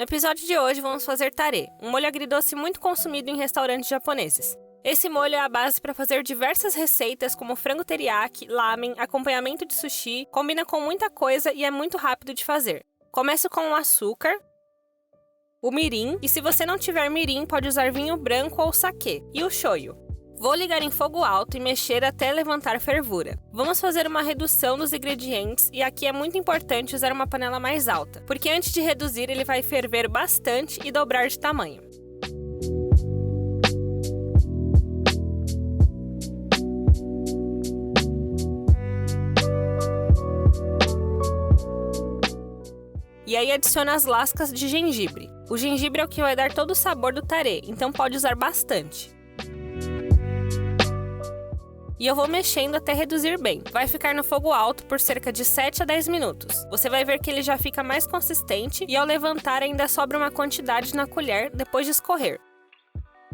episódio de hoje vamos fazer tare, um molho agridoce muito consumido em restaurantes japoneses. Esse molho é a base para fazer diversas receitas como frango teriyaki, lamen, acompanhamento de sushi, combina com muita coisa e é muito rápido de fazer. Começo com o açúcar, o mirim, e se você não tiver mirim, pode usar vinho branco ou saquê, e o shoyu. Vou ligar em fogo alto e mexer até levantar fervura. Vamos fazer uma redução dos ingredientes e aqui é muito importante usar uma panela mais alta, porque antes de reduzir ele vai ferver bastante e dobrar de tamanho. E aí adiciona as lascas de gengibre. O gengibre é o que vai dar todo o sabor do tare, então pode usar bastante. E eu vou mexendo até reduzir bem. Vai ficar no fogo alto por cerca de 7 a 10 minutos. Você vai ver que ele já fica mais consistente e ao levantar ainda sobra uma quantidade na colher depois de escorrer.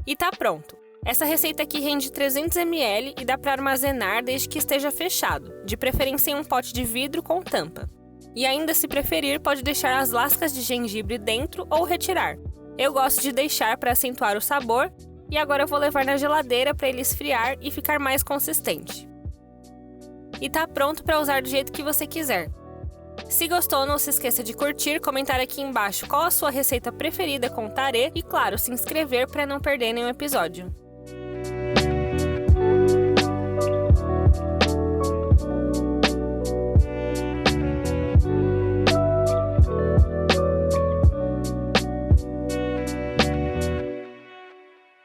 E tá pronto! Essa receita aqui rende 300 ml e dá para armazenar desde que esteja fechado, de preferência em um pote de vidro com tampa. E ainda, se preferir, pode deixar as lascas de gengibre dentro ou retirar. Eu gosto de deixar para acentuar o sabor e agora eu vou levar na geladeira para ele esfriar e ficar mais consistente. E tá pronto para usar do jeito que você quiser. Se gostou, não se esqueça de curtir, comentar aqui embaixo qual a sua receita preferida com tare e, claro, se inscrever para não perder nenhum episódio.